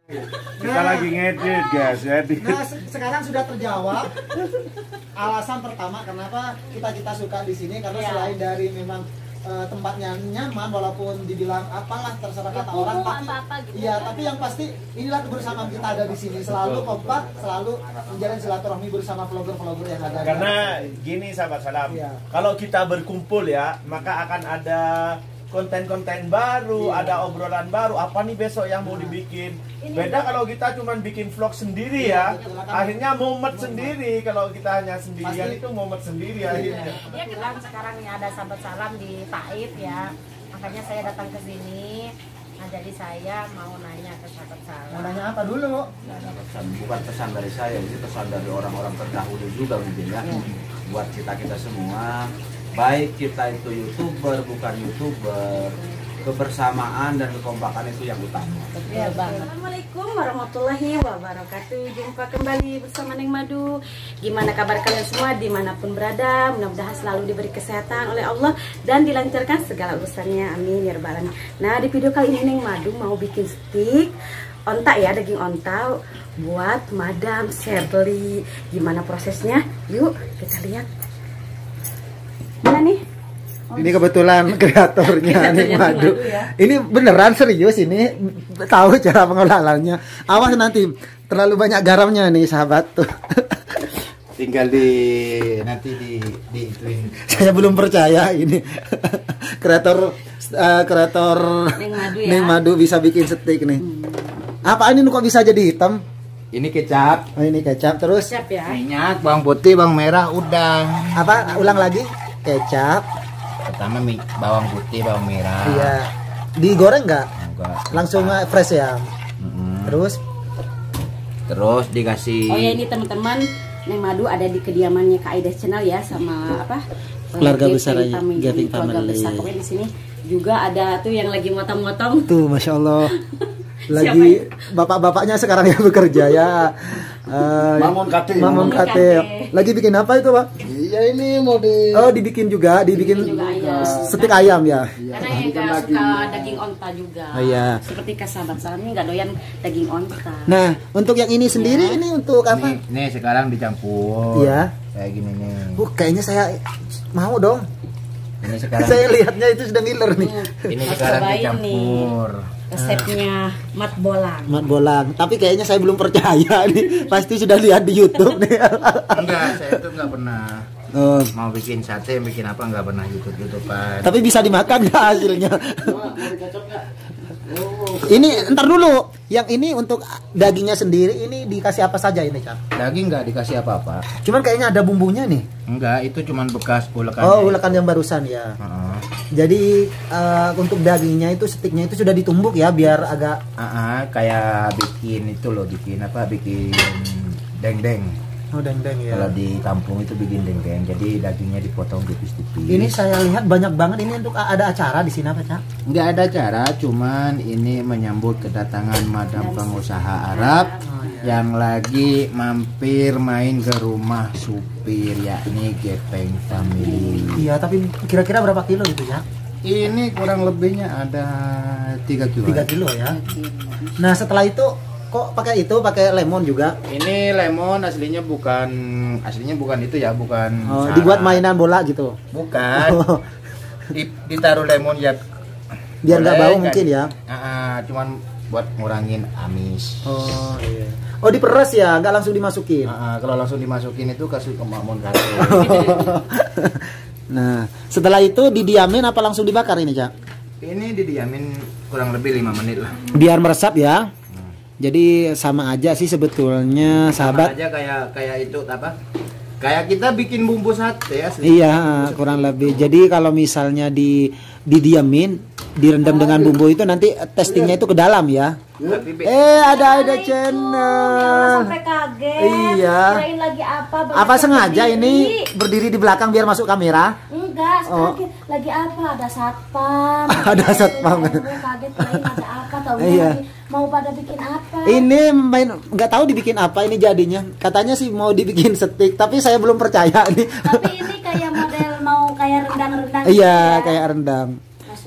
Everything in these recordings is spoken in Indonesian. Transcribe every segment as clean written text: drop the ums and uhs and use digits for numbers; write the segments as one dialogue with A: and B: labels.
A: Kita lagi ngedit guys, edit.
B: Nah, sekarang sudah terjawab. Alasan pertama kenapa kita suka di sini karena selain dari memang tempatnya nyaman, walaupun dibilang apalah terserah kata orang, tapi iya, tapi yang pasti inilah kebersamaan kita ada di sini, selalu kompak, selalu menjalin silaturahmi bersama vlogger-vlogger yang ada.
A: Karena gini sahabat salam, kalau kita berkumpul ya, maka akan ada konten-konten baru, ada obrolan baru. Apa nih besok yang mau dibikin? Beda kalau kita cuma bikin vlog sendiri ya, akhirnya mumet sendiri. Kalau kita hanya sendirian itu mumet sendiri akhirnya.
C: Ya kebetulan sekarang nih ada sahabat salam di Taif ya, makanya saya datang ke sini. Nah jadi saya mau nanya ke sahabat salam.
B: Mau nanya apa dulu?
D: Bukan pesan dari saya, ini pesan dari orang-orang terdahulu juga mungkin ya. Buat kita semua, baik kita itu YouTuber, bukan YouTuber, kebersamaan dan kekompakan itu yang utama.
C: Ya, Assalamualaikum warahmatullahi wabarakatuh. Jumpa kembali bersama Neng Madu. Gimana kabar kalian semua dimanapun berada? Mudah-mudahan selalu diberi kesehatan oleh Allah dan dilancarkan segala urusannya. Amin ya rabbal alamin. Nah di video kali ini Neng Madu mau bikin stik onta ya, daging onta buat Madam Shirley. Gimana prosesnya? Yuk kita lihat. Mana nih?
B: Ini kebetulan kreatornya Neng Madu.
C: Ya.
B: Ini beneran serius ini, tahu cara pengolahannya. Awas nanti terlalu banyak garamnya nih sahabat tuh.
D: Tinggal nanti ituin.
B: Saya belum percaya ini kreator
C: Neng Madu ya.
B: Neng Madu bisa bikin steak nih. Apa ini kok bisa jadi hitam?
D: Ini kecap.
B: Oh ini kecap terus.
C: Siap ya.
D: Minyak, bawang putih, bawang merah, udah.
B: Apa? Ulang lagi. Kecap.
D: Pertama bawang putih, bawang merah.
B: Iya. Digoreng nggak?
D: Enggak.
B: Langsung fresh ya.
D: Terus dikasih.
C: Oh ya ini teman-teman, Neng Madu ada di kediamannya Kak Aida Channel ya, sama apa?
B: Keluarga besar aja, Gaving
C: keluarga
B: Family.
C: besar. Pokoknya di sini juga ada tuh yang lagi motong-motong.
B: Tuh, masya Allah. Lagi bapak-bapaknya sekarang yang bekerja ya.
A: Mamun Kate.
B: Mamun Kate. Lagi bikin apa itu Pak?
D: Iya ini mau
B: dibikin juga
C: juga ayam.
B: stik ayam ya.
C: Karena yang nggak suka daging onta juga.
B: Oh iya.
C: Seperti sahabat salam ini nggak doyan daging onta.
B: Nah, untuk yang ini sendiri ini untuk apa?
D: Nih sekarang dicampur.
B: Iya.
D: Kayak gini nih.
B: Kayaknya saya mau dong.
D: Ini sekarang
B: Saya lihatnya itu sudah ngiler nih.
D: ini
C: Mas
D: sekarang
C: cobain
D: dicampur.
C: Resepnya mat bolang.
B: Mat bolang. Tapi kayaknya saya belum percaya nih. Pasti sudah lihat di YouTube nih.
D: Enggak, saya itu enggak pernah
B: Oh.
D: mau bikin sate, bikin apa enggak pernah YouTubean.
B: Tapi bisa dimakan nggak hasilnya? Ini ntar dulu. Yang ini untuk dagingnya sendiri ini dikasih apa saja ini Kak?
D: Daging enggak dikasih apa-apa.
B: Cuman kayaknya ada bumbunya nih.
D: Enggak, itu cuman bekas ulekan.
B: Oh, ulekan yang barusan ya. Jadi untuk dagingnya itu stiknya itu sudah ditumbuk ya biar agak
D: Kayak bikin itu loh, bikin deng-deng.
B: oh deng-deng ya.
D: Kalau di kampung itu bikin deng-deng. Jadi dagingnya dipotong tipis-tipis.
B: Ini saya lihat banyak banget ini untuk ada acara di sini apa Cak?
D: Enggak ada cara, cuman ini menyambut kedatangan madam pengusaha Arab yang lagi mampir main ke rumah supir, yakni Gepeng Family.
B: Iya, tapi kira-kira berapa kilo gitu ya?
D: Ini kurang lebihnya ada 3 kilo.
B: 3 kilo ya. Nah, setelah itu kok pakai lemon juga?
D: Ini lemon aslinya bukan itu ya, bukan.
B: Oh, dibuat mainan bola gitu.
D: Bukan. Ditaruh lemon ya.
B: Biar nggak bau
D: kan?
B: mungkin ya.
D: Cuman buat ngurangin amis.
B: Oh, iya. Oh, diperes ya, nggak langsung dimasukin.
D: Kalau langsung dimasukin itu kasih ke Makmun Kate.
B: Nah, setelah itu didiamin apa langsung dibakar ini, Cak?
D: Ini didiamin kurang lebih 5 menit lah.
B: Biar meresap ya. Jadi sama aja sih sebetulnya, sahabat.
D: Sama aja kayak itu apa? Kayak kita bikin bumbu sate ya.
B: Iya, kurang lebih. Jadi kalau misalnya didiamin, direndam dengan bumbu itu nanti testingnya itu ke dalam ya. Ada channel.
C: Sampai kaget.
B: Iya.
C: Kirain lagi apa?
B: Apa sengaja ini berdiri di belakang biar masuk kamera?
C: Enggak, kaget. Lagi apa? Ada satpam.
B: Ada satpam.
C: Kaget kirain ada apa? Tahu
B: Iya.
C: mau pada bikin apa?
B: Ini nggak tahu dibikin apa ini jadinya. Katanya sih mau dibikin steak, tapi saya belum percaya nih.
C: Tapi ini kayak model mau kayak rendang-rendang.
B: Iya, kayak rendang.
C: Masya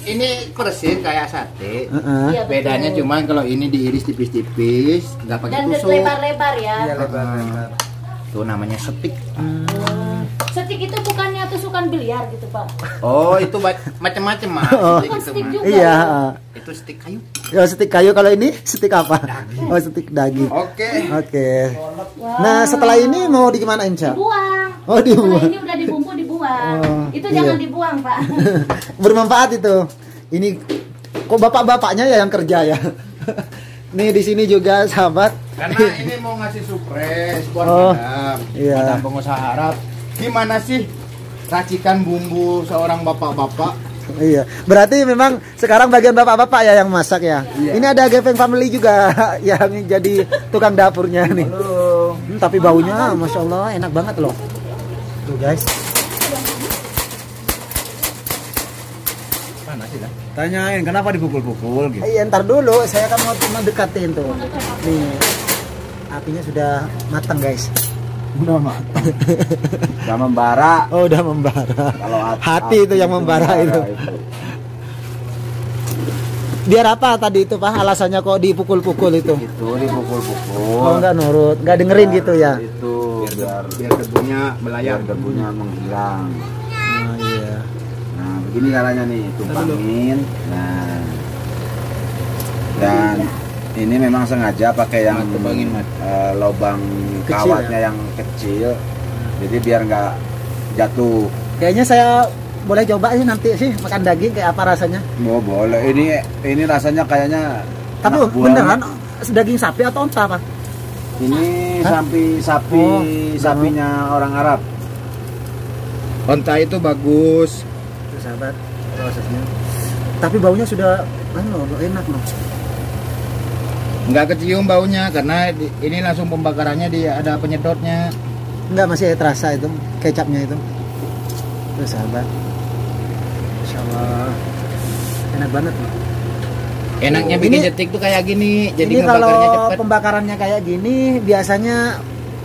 E: Ini persis kayak sate.
C: Iya,
E: Bedanya
C: betul.
E: cuman kalau ini diiris tipis-tipis, nggak pakai
C: Dan
E: tusuk.
C: lebar-lebar ya.
B: Iya, lebar-lebar.
E: Itu namanya steak.
C: Stik itu bukannya tusukan biliar gitu, Pak.
E: Oh, itu macam-macam mah.
B: Oh.
E: Steak
C: Bukan
E: itu,
C: stik
E: mah.
C: juga.
B: Iya.
E: Itu steak kayu.
B: Ya stik kayu, kalau ini stik apa? Oh, stik daging.
E: Oke.
B: Oke. Nah, setelah ini mau digimanain, Cak?
C: Dibuang.
B: Oh, dibuang.
C: Setelah ini udah dibumbu dibuang.
B: Oh,
C: Itu
B: iya.
C: jangan dibuang, Pak.
B: Bermanfaat itu. Ini kok bapak-bapaknya ya yang kerja ya. Nih di sini juga sahabat.
E: Karena ini mau ngasih surprise buat
B: Oh,
E: madam.
B: iya.
E: Madam pengusaha Arab. Gimana sih racikan bumbu seorang bapak-bapak?
B: Iya. Berarti memang sekarang bagian bapak-bapak ya yang masak ya.
E: Iya.
B: Ini ada Gepeng Family juga yang jadi tukang dapurnya nih. Tapi baunya Masya Allah enak banget loh. Tuh guys.
E: Panas sih lah.
A: Tanyain kenapa dipukul-pukul gitu.
B: Iya, ntar dulu saya kan mau mendekatin tuh. Nih. Apinya sudah matang guys.
A: Udah matang.
D: Udah membara.
B: Oh, udah membara.
D: Kalau
B: Hati itu yang membara itu. Biar apa tadi itu Pak? Alasannya kok dipukul-pukul itu?
D: Itu dipukul-pukul.
B: Oh, enggak nurut, enggak dengerin gitu ya.
D: Itu biar
E: Debunya melayar.
D: debunya menghilang.
B: Oh, iya.
D: Nah, begini caranya nih, tumpangin. Nah. Dan ini memang sengaja pakai yang
E: Tumpangin, Mat.
D: lubang
B: Kecil,
D: kawatnya yang kecil. Jadi biar nggak jatuh.
B: Kayaknya saya boleh coba sih nanti sih makan daging kayak apa rasanya.
D: Oh, boleh. Ini rasanya kayaknya
B: Tapi
D: enak
B: beneran
D: banget.
B: daging sapi atau onta Pak?
D: Ini
B: Hah?
D: sapi
B: Oh,
D: sapinya orang Arab.
E: Onta itu bagus.
B: Tuh sahabat prosesnya. Tapi baunya sudah enak loh.
E: Nggak kecium baunya karena ini langsung pembakarannya dia ada penyedotnya.
B: Enggak, masih terasa itu kecapnya itu. Tuh sahabat. Masya Allah. Enak banget loh.
E: Enaknya
B: Oh,
E: bikin
B: ini-
E: steak tuh kayak gini. Jadi
B: Ini kalau
E: ngebakarnya cepet.
B: pembakarannya kayak gini biasanya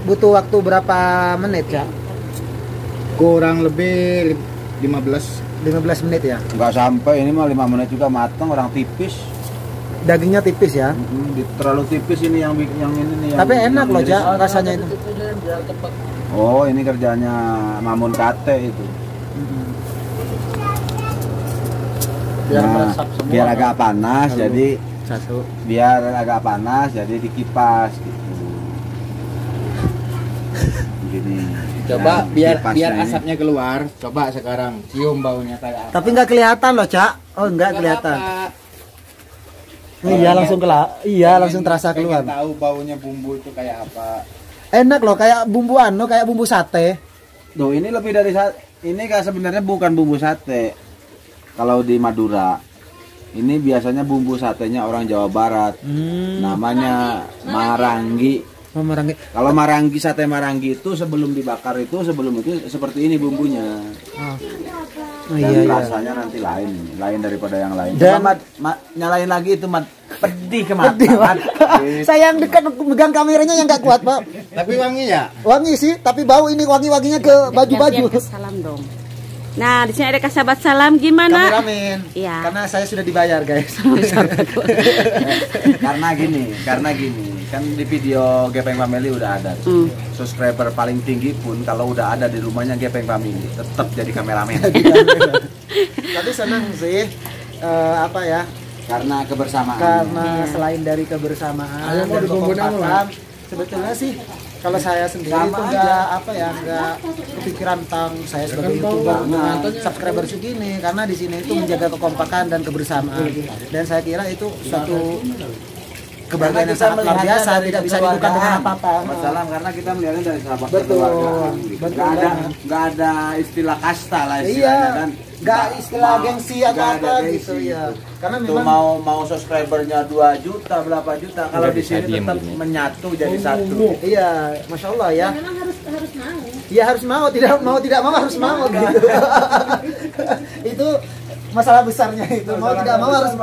B: butuh waktu berapa menit ya?
E: Kurang lebih 15.
B: 15 menit ya.
D: Nggak sampai, ini mah 5 menit juga matang, orang tipis.
B: Dagingnya tipis ya.
D: Terlalu tipis ini yang ini nih.
B: Tapi
D: yang-
B: enak
D: yang
B: loh
D: iris.
B: Ja rasanya itu.
D: Oh, ini kerjanya Mamun Kate itu.
E: Biar
D: Nah,
E: meresap semua.
D: biar agak panas,
B: Lalu.
D: jadi
B: Satu.
D: biar agak panas, jadi dikipas gitu. Gini.
E: Coba
D: Nah,
E: biar
D: kipasnya
E: biar
D: ini.
E: asapnya keluar. Coba sekarang cium baunya kayak apa.
B: Tapi nggak kelihatan loh Cak. Oh nggak kelihatan. Iya langsung iya langsung terasa keluar.
E: Pengen tahu baunya bumbu itu kayak apa.
B: Enak loh kayak bumbu kayak bumbu sate.
D: Tuh, ini lebih dari ini kan sebenarnya bukan bumbu sate. Kalau di Madura, ini biasanya bumbu satenya orang Jawa Barat. Namanya marangi.
B: Oh, Marangi.
D: Kalau marangi, sate marangi itu sebelum dibakar itu seperti ini bumbunya.
B: Oh,
D: Dan
B: iya iya.
D: rasanya nanti lain daripada yang lain.
B: Dan-
D: Coba, Mat, nyalain lagi itu, Mat. Pedih ke mata.
B: Pedih, Pak.
D: Mat.
B: Saya yang dekat megang kameranya yang nggak kuat Pak.
E: Tapi wangi ya?
B: Wangi sih, tapi bau ini wangi-wanginya ke baju-baju.
C: Biar salam dong. Nah, di sini ada sahabat salam gimana?
B: Kameramen.
C: Iya.
B: Karena saya sudah dibayar guys.
D: karena gini, kan di video Gepeng Family udah ada. Subscriber paling tinggi pun kalau udah ada di rumahnya Gepeng Family, tetap jadi kameramen.
B: Tapi senang sih apa ya?
D: Karena kebersamaan.
B: Karena selain dari kebersamaan
E: Ayo, mau
B: dan
E: dibumbuin
B: kekompakan, sebetulnya sih kalau saya sendiri
D: Sama
B: itu nggak kepikiran tentang saya sebagai YouTuber dengan subscriber segini, karena di sini itu menjaga kekompakan dan kebersamaan, dan saya kira itu suatu kebahagiaan yang sangat luar biasa, tidak bisa dibuka dengan apa-apa.
D: Salam karena kita melihatnya dari sahabat
B: Betul,
D: kekeluargaan.
B: betul
D: Nggak ada istilah kasta lah
B: Iya,
D: istilahnya kan.
B: nggak istilah gengsi atau
D: nggak ada
B: apa
D: gengsi
B: gitu ya. Karena
D: Tuh
B: memang
D: mau subscribernya 2 juta berapa juta, kalau
E: Nggak
D: di
E: bisa
D: sini
E: diem
D: tetap
E: gini.
D: menyatu jadi satu.
B: iya, masya Allah ya.
C: Memang harus mau.
B: Ya harus mau, tidak mau harus mau gitu. Itu masalah besarnya itu. Mau tidak mau harus,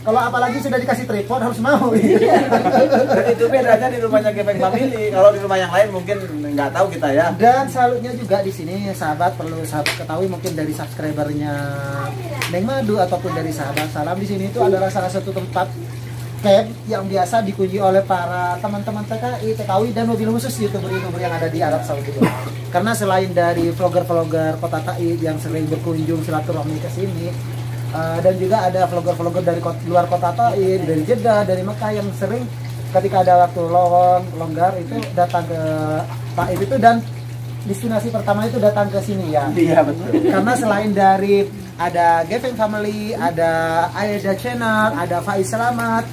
B: kalau apalagi sudah dikasih tripod harus mau.
D: Dan itu bedanya di rumahnya Gepeng Family. Kalau di rumah yang lain mungkin nggak tahu kita ya.
B: Dan salutnya juga di sini sahabat perlu sahabat ketahui, mungkin dari subscribernya Neng Madu ataupun dari sahabat Salam, di sini itu adalah salah satu tempat camp yang biasa dikunjungi oleh para teman-teman TKI, TKW dan mobil khusus YouTuber-YouTuber yang ada di Arab Saudi. Karena selain dari vlogger-vlogger kota Taif yang sering berkunjung silaturahmi ke sini, dan juga ada vlogger-vlogger dari luar kota Taif, dari Jeddah, dari Mekah yang sering ketika ada waktu longgar itu datang ke Taif itu, dan destinasi pertama itu datang ke sini ya.
D: Iya betul.
B: Karena selain dari ada Gepeng Family, ada Aida Channel, ada Faiz Selamat.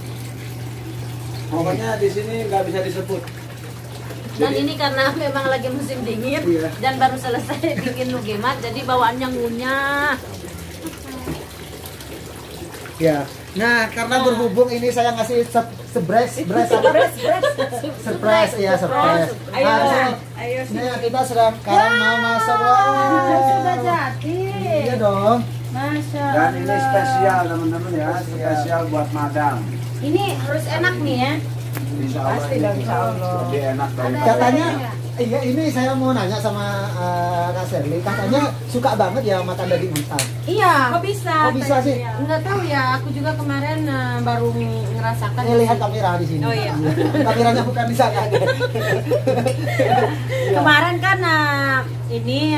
D: Pokoknya di sini nggak bisa disebut.
C: Dan ini karena memang lagi musim dingin dan baru selesai bikin lugemat, jadi bawaannya ngunyah.
B: Ya. Nah, karena berhubung ini saya ngasih surprise.
C: Ayo.
B: Nah, kita sekarang mau masuk.
C: Sudah jadi.
B: Iya dong.
C: Masya
D: Dan ini spesial teman-teman ya, spesial buat madam.
C: Ini harus enak nih ya.
D: Insya Allah.
C: Pasti dong, insya Allah.
D: Lebih enak dong.
B: Katanya, iya ini saya mau nanya sama Kak Sherly. Katanya suka banget ya makan daging mentah.
C: Iya. Kok bisa?
B: Kok bisa sih?
C: Enggak tahu ya. Aku juga kemarin baru ngerasakan.
B: Lihat kamera di sini.
C: Oh iya.
B: Kameranya bukan di sana.
C: Kemarin kan ini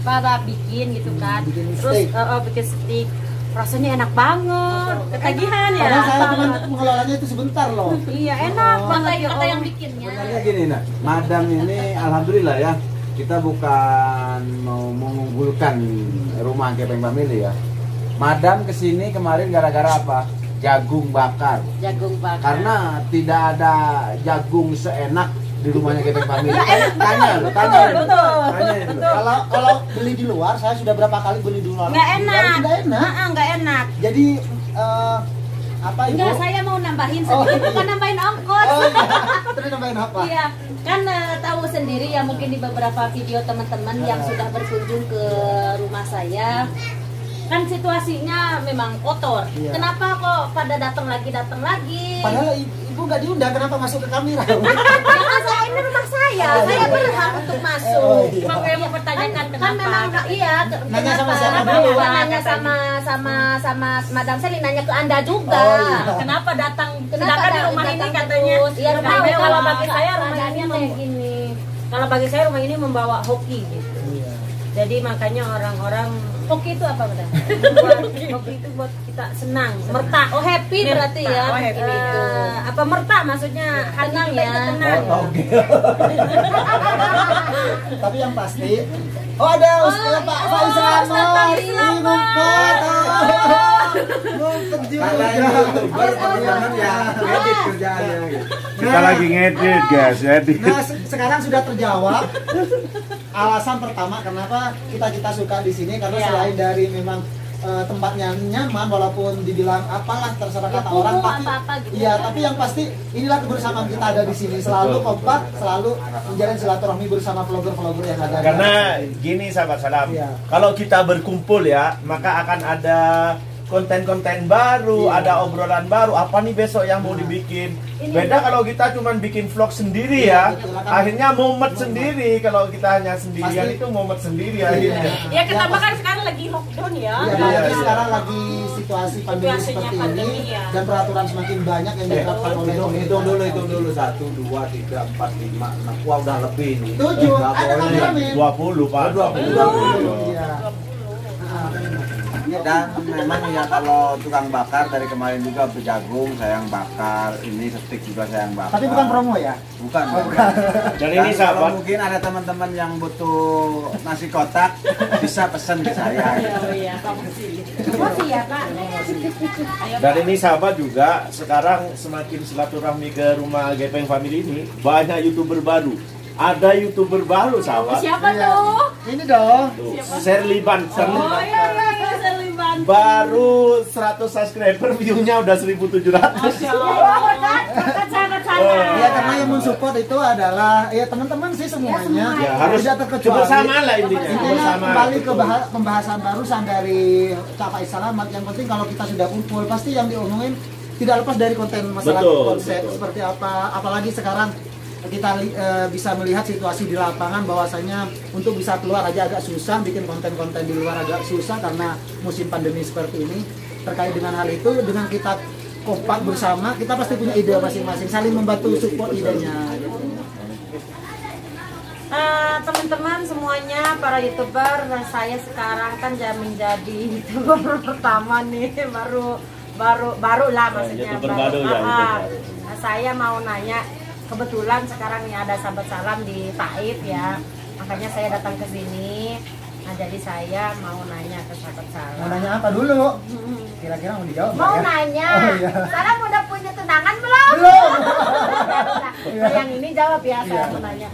C: Papa bikin gitu kan.
B: Bikin
C: Terus
B: steak.
C: bikin steak. Rasanya enak banget. Ketagihan ya.
B: Padahal saya cuma mengelolanya itu sebentar loh.
C: Iya, enak banget ya yang bikinnya.
D: Sebenarnya gini nak, madam ini alhamdulillah ya, kita bukan mau mengunggulkan rumah Gepeng Family ya. Madam kesini kemarin gara-gara apa? Jagung bakar.
C: Jagung bakar.
D: Karena tidak ada jagung seenak di rumahnya Gepeng Family. Tanya lu.
C: Betul.
B: Kalau beli di luar, saya sudah berapa kali beli di luar.
C: Nggak enak.
B: Tidak enak.
C: Nggak enak.
B: Jadi apa itu?
C: Enggak, saya mau nambahin sedikit, bukan nambahin ongkos.
B: Oh, iya. Terus nambahin apa?
C: Iya, kan tahu sendiri ya mungkin di beberapa video teman-teman yang sudah berkunjung ke rumah saya, kan situasinya memang kotor.
B: Iya.
C: Kenapa kok pada datang lagi?
B: Padahal ibu nggak diundang, kenapa masuk ke kamera?
C: Ya kan saya ini rumah saya berhak untuk masuk.
B: Oh, iya.
C: Makanya mau pertanyakan kenapa? Kan memang iya.
B: Nanya sama siapa
C: Kenapa?
B: dulu?
C: Bukan nanya sama Madam Sally, nanya ke Anda juga.
B: Oh, iya.
C: Kenapa datang? Sedangkan di rumah ini katanya. Iya, kalau bagi saya rumah ini kayak gini. Kalau bagi saya rumah ini membawa hoki gitu.
B: Iya.
C: Jadi makanya orang-orang hoki itu apa benar? Hoki itu buat kita senang, merta. Oh happy berarti ya.
F: Oh, happy itu.
C: Apa merta maksudnya? Tenang ya. Tenang.
B: Oke. Tapi yang pasti, ada Ustaz Pak Faiz Selamat. Ngumpet juga.
D: Karena YouTuber teman-teman ya, edit kerjaannya gitu.
A: Kita lagi ngedit guys, edit.
B: Nah, sekarang sudah terjawab alasan pertama kenapa kita suka di sini, karena selain dari memang tempatnya nyaman, walaupun dibilang apalah terserah kata orang, tapi
C: gitu.
B: iya, tapi yang pasti inilah kebersamaan kita ada di sini, selalu kompak, selalu menjalin silaturahmi bersama vlogger-vlogger yang ada.
A: Karena gini sahabat Salam,
B: Iya.
A: kalau kita berkumpul ya, maka akan ada konten-konten baru, ada obrolan baru. Apa nih besok yang mau dibikin? Beda kalau kita cuma bikin vlog sendiri ya, akhirnya mumet sendiri. Kalau kita hanya sendirian itu mumet sendiri akhirnya.
C: Ya kenapa kan sekarang lagi lockdown ya?
B: Iya, apalagi sekarang lagi situasi pandemi
C: Situasinya
B: seperti
C: pandemi,
B: ini
C: ya.
B: dan peraturan semakin banyak yang diterapkan oleh
D: Hitung dulu 1, 2, 3, 4, 5, 6. Wah udah lebih nih.
B: 7,
D: Nggak
B: ada
D: boleh.
B: kameramen.
A: 20 Pak.
D: 20.
B: Iya.
D: Dan memang ya kalau tukang bakar dari kemarin juga berjagung saya yang bakar, ini steak juga saya yang bakar.
B: Tapi bukan promo ya?
D: Bukan.
A: Dan ini
D: kalau
A: sahabat,
D: mungkin ada teman-teman yang butuh nasi kotak bisa pesan ke saya.
C: Iya, promosi ya Pak.
A: dan ini sahabat juga sekarang semakin silaturahmi ke rumah Gepeng Family ini banyak YouTuber baru. Ada YouTuber baru sahabat.
C: Siapa tuh?
B: Ini dong.
A: Tuh, Sherliban.
C: Oh iya, Sherliban.
A: Baru 100 subscriber, view-nya udah 1.700.
C: Masya Allah, berkat sahabat saya.
B: Ya karena yang mensupport itu adalah ya teman-teman sih semuanya.
A: Ya, harus
B: tidak terkecuali.
A: bersama lah intinya.
B: Intinya
A: Bersama.
B: kembali ke pembahasan barusan dari Cak Selamat. Yang penting kalau kita sudah kumpul pasti yang diomongin tidak lepas dari konten masalah konsep seperti apa. Apalagi sekarang kita bisa melihat situasi di lapangan bahwasanya untuk bisa keluar aja agak susah, bikin konten-konten di luar agak susah karena musim pandemi seperti ini. Terkait dengan hal itu, dengan kita kompak bersama, kita pasti punya ide masing-masing, saling membantu support idenya.
C: Teman-teman semuanya, para youtuber, saya sekarang kan menjadi youtuber pertama nih, baru lah maksudnya.
A: YouTuber baru ya.
C: Saya mau nanya, kebetulan sekarang nih ada sahabat salam di Taif ya, makanya saya datang ke sini. Nah jadi saya mau nanya ke sahabat salam.
B: Mau nanya apa dulu? Kira-kira mau dijawab
C: Mau
B: ya?
C: nanya,
B: Oh, iya.
C: Salam udah punya tunangan belum?
B: Belum.
C: Nah, yang ini jawab ya, saya mau nanya.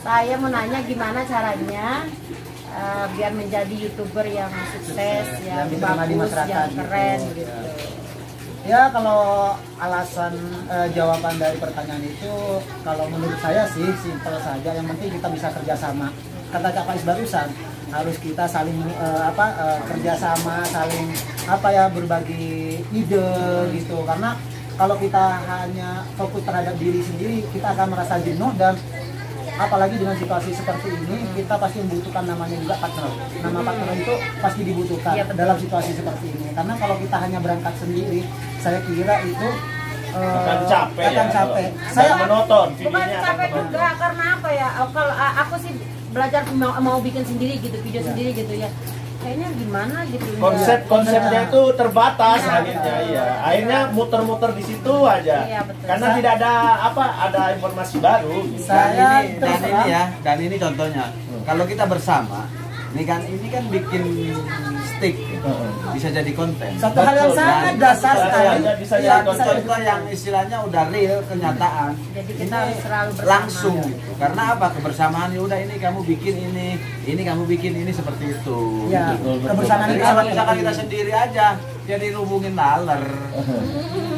C: Saya mau nanya gimana caranya biar menjadi youtuber yang sukses, yang
B: diterima di
C: bagus,
B: masyarakat
C: yang keren
B: gitu.
C: gitu.
B: Ya kalau alasan jawaban dari pertanyaan itu, kalau menurut saya sih simpel saja. Yang penting kita bisa kerjasama. Kata Cak Faiz barusan, harus kita saling kerjasama, saling berbagi ide gitu. Karena kalau kita hanya fokus terhadap diri sendiri, kita akan merasa jenuh, dan apalagi dengan situasi seperti ini kita pasti membutuhkan namanya juga partner. Nama partner itu pasti dibutuhkan dalam situasi seperti ini. Karena kalau kita hanya berangkat sendiri, saya kira itu
A: akan capek.
B: Saya
A: menonton
C: Bukan capek juga, karena apa ya? Kalau aku sih belajar mau bikin sendiri gitu, video sendiri gitu ya. Kayaknya gimana gitu.
A: Konsepnya itu terbatas akhirnya, iya. Akhirnya muter-muter di situ aja.
C: Iya, betul.
A: Karena tidak ada informasi baru. Gitu.
D: Dan ini contohnya. Kalau kita bersama, ini kan bikin stick, bisa jadi konten.
B: Satu hal yang sangat dasar sekali.
A: Bisa jadi
D: Contoh yang istilahnya udah real, kenyataan.
C: Jadi kita harus selalu bersama.
D: Langsung gitu. Karena apa? Kebersamaan, ya udah ini kamu bikin ini kamu bikin ini, seperti itu.
B: Ya,
D: Gitu.
B: kebersamaan
D: Jadi
B: itu
D: kalau
B: sangat
D: misalkan
B: penting.
D: kita sendiri aja, jadi hubungin laler.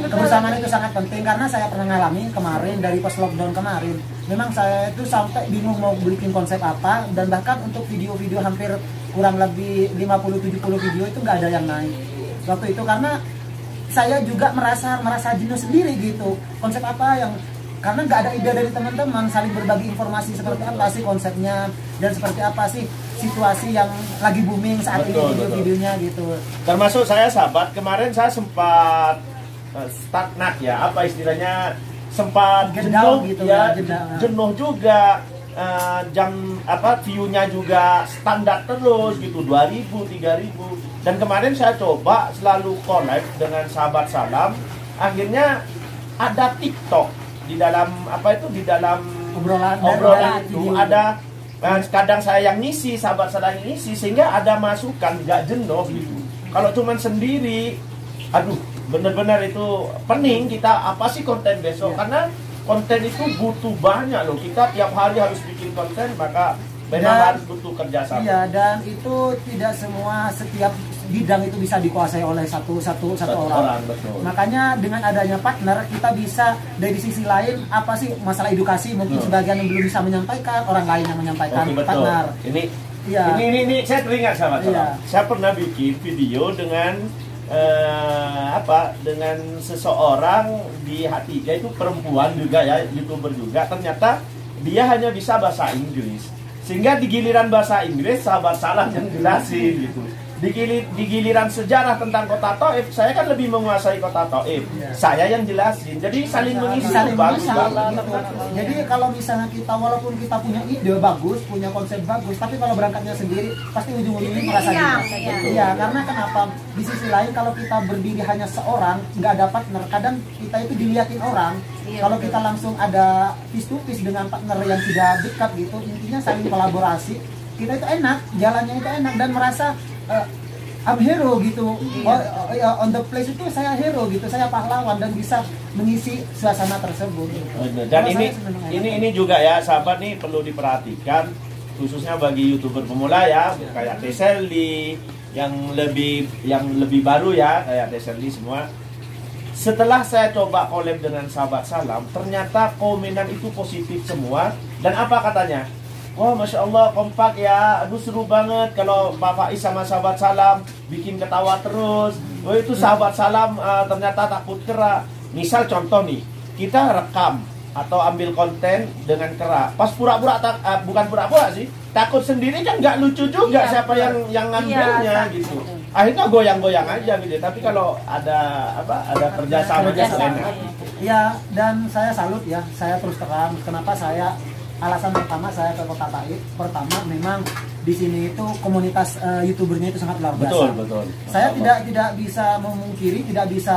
B: Kebersamaan itu sangat penting karena saya pernah ngalami kemarin dari pas lockdown kemarin. Memang saya itu sampai bingung mau bikin konsep apa, dan bahkan untuk video-video hampir kurang lebih 50-70 video itu nggak ada yang naik waktu itu, karena saya juga merasa jenuh sendiri gitu. Konsep apa yang, karena nggak ada ide dari teman-teman, saling berbagi informasi seperti apa sih konsepnya dan seperti apa sih situasi yang lagi booming saat ini video-videonya gitu.
A: Termasuk saya sahabat, kemarin saya sempat stagnan ya, apa istilahnya, sempat jenuh
B: gitu
A: ya,
B: jenuh
A: juga. View-nya juga standar terus gitu, 2000, 3000. Dan kemarin saya coba selalu collab dengan sahabat salam, akhirnya ada TikTok di dalam di dalam obrolan itu ada. Kadang saya yang ngisi, sahabat salam yang ngisi, sehingga ada masukan, nggak jenuh gitu. Kalau cuman sendiri, aduh, bener-bener itu pening kita apa sih konten besok, karena konten itu butuh banyak loh. Kita tiap hari harus bikin konten, maka memang harus butuh kerjasama.
B: Iya, dan itu tidak semua, setiap bidang itu bisa dikuasai oleh satu orang.
A: Betul.
B: Makanya dengan adanya partner, kita bisa dari sisi lain apa sih masalah edukasi, mungkin sebagian yang belum bisa menyampaikan, orang lain yang menyampaikan. Partner.
A: Ini saya teringat sahabat. Saya pernah bikin video dengan dengan seseorang di H3, itu perempuan juga ya, YouTuber juga. Ternyata dia hanya bisa bahasa Inggris, sehingga di giliran bahasa Inggris sahabat salam yang jelasin gitu. Di giliran sejarah tentang Kota Taif, saya kan lebih menguasai Kota Taif. Saya yang jelasin. Jadi saling mengisi, bagus banget.
B: Jadi kalau misalnya kita, walaupun kita punya ide bagus, punya konsep bagus, tapi kalau berangkatnya sendiri, pasti ujung-ujungnya merasa jenuh. Iya, karena kenapa? Di sisi lain kalau kita berdiri hanya seorang, nggak ada partner, kadang kita itu dilihatin orang. Kalau kita langsung ada face to face dengan partner yang sudah dekat gitu, intinya saling kolaborasi, kita itu enak, jalannya itu enak, dan merasa I'm hero gitu. On the place itu saya hero gitu, saya pahlawan dan bisa mengisi suasana tersebut gitu.
A: Dan ini juga ya sahabat, nih perlu diperhatikan khususnya bagi YouTuber pemula ya, kayak Teselli yang lebih baru ya, kayak Teselli semua. Setelah saya coba collab dengan Sahabat Salam, ternyata komenan itu positif semua. Dan apa katanya? Wah, Masya Allah, kompak ya. Aduh, seru banget kalau Pak Faiz sama Sahabat Salam bikin ketawa terus. Oh, itu Sahabat Salam ternyata takut kera. Misal contoh nih, kita rekam atau ambil konten dengan kera. Pas pura-pura, bukan pura-pura sih, takut sendiri kan nggak lucu juga. Siapa yang ngambilnya gitu. Akhirnya goyang-goyang aja gitu. Tapi kalau ada kerjasamanya enak.
B: Ya, dan saya salut ya. Saya terus terang. Kenapa alasan pertama saya ke Kota Taif, pertama memang di sini itu komunitas youtubernya itu sangat luar biasa.
A: Betul.
B: Saya tidak bisa memungkiri, tidak bisa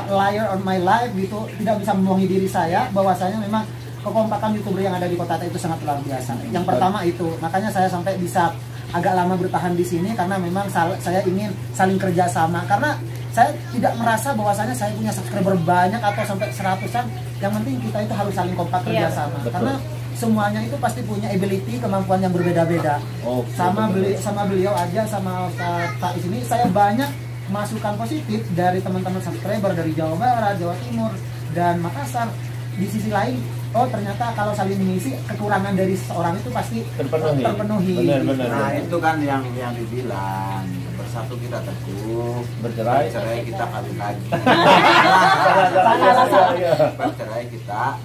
B: liar on my life gitu, tidak bisa membohongi diri saya bahwasanya memang kekompakan youtuber yang ada di Kota Taif itu sangat luar biasa. Yang pertama itu, makanya saya sampai bisa agak lama bertahan di sini karena memang saya ingin saling kerjasama, karena saya tidak merasa bahwasanya saya punya subscriber banyak atau sampai 100-an. Yang penting kita itu harus saling kompak kerjasama, karena semuanya itu pasti punya ability, kemampuan yang berbeda-beda. Sama beliau aja, sama Pak di sini saya banyak masukan positif dari teman-teman subscriber dari Jawa Barat, Jawa Timur, dan Makassar. Di sisi lain, oh ternyata kalau saling mengisi, kekurangan dari seseorang itu pasti terpenuhi.
A: Benar.
D: Nah, itu kan yang dibilang, bersatu kita teguh,
A: bercerai
D: kita kawin lagi. Bercerai kita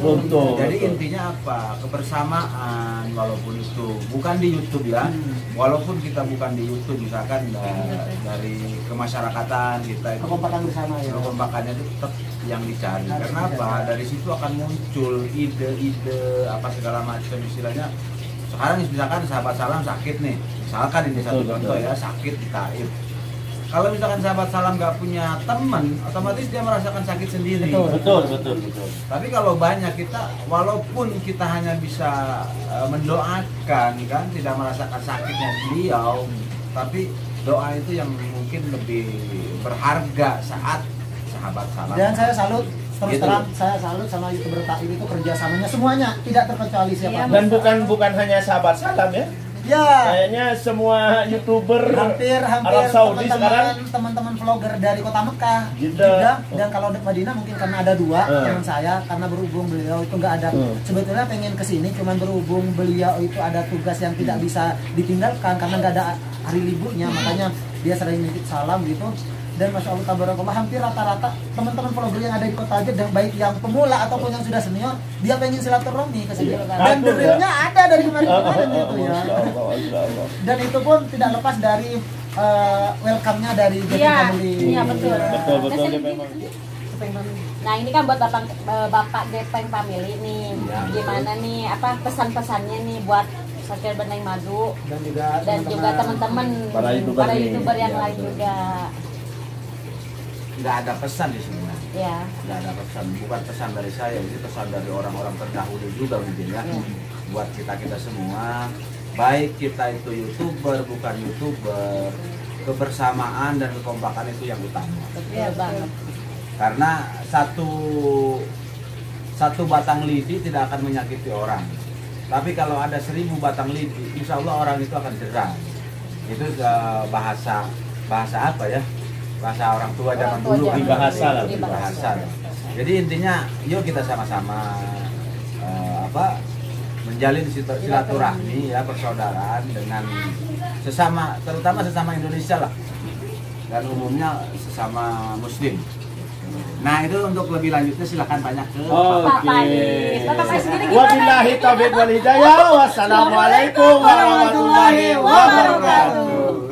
D: runtuh. Jadi intinya apa? Kebersamaan, walaupun itu bukan di YouTube ya. Walaupun kita bukan di YouTube, misalkan dari kemasyarakatan kita itu
B: kekompakan bersama ya.
D: Kekompakannya itu tetap yang dicari. Karena apa? Dari situ akan muncul ide-ide apa segala macam istilahnya. Sekarang misalkan Sahabat Salam sakit nih. Misalkan ini satu contoh ya, sakit di Taif. Kalau misalkan Sahabat Salam nggak punya teman, otomatis dia merasakan sakit sendiri.
A: Betul.
D: Tapi kalau banyak kita, walaupun kita hanya bisa mendoakan kan, tidak merasakan sakitnya beliau, tapi doa itu yang mungkin lebih berharga saat Sahabat Salam.
B: Dan saya salut, terus terang saya salut sama youtuber Taif itu kerjasamanya semuanya, tidak terkecuali siapa.
A: Dan bukan hanya Sahabat Salam ya.
B: Ya,
A: kayaknya semua youtuber
B: hampir
A: Arab Saudi sekarang
B: teman-teman vlogger dari kota Mekah,
A: Jeddah,
B: dan kalau Madinah mungkin karena ada dua teman saya, karena berhubung beliau itu nggak ada, sebetulnya pengen kesini, cuman berhubung beliau itu ada tugas yang tidak bisa ditinggalkan karena nggak ada hari liburnya, makanya dia sering nitip salam gitu. Dan Masya Allah tabarakallah, hampir rata-rata teman-teman vlogger yang ada di kota aja, baik yang pemula ataupun yang sudah senior, dia pengen silaturahmi ke sini. Dan realnya ada dari kemarin-kemarin itu ya. Dan itu pun tidak lepas dari welcome-nya dari Gepeng Family.
C: Iya betul.
A: Betul memang.
C: Nah ini kan buat bapak Gepeng Family nih, gimana nih pesan-pesannya nih buat subscriber Neng Madu dan juga teman-teman para youtuber yang lain juga.
D: Nggak ada pesan di sini.
C: Ya.
D: Nggak ada pesan, bukan pesan dari saya, ini pesan dari orang-orang terdahulu juga mungkin ya. Buat kita semua, baik kita itu youtuber bukan youtuber, kebersamaan dan kekompakan itu yang utama.
C: Iya banget.
D: Karena satu batang lidi tidak akan menyakiti orang. Tapi kalau ada 1000 batang lidi, insya Allah orang itu akan jerah. Itu bahasa apa ya? Bahasa orang tua zaman dulu,
A: bahasa.
D: Jadi intinya yuk kita sama-sama menjalin silaturahmi ya, persaudaraan dengan sesama, terutama sesama Indonesia lah, dan umumnya sesama Muslim. Nah itu untuk lebih lanjutnya silakan tanya ke
C: Pak Faiz. Pak Faiz sendiri gimana?
A: Wabillahi taufiq wal hidayah. Wassalamualaikum warahmatullahi wabarakatuh.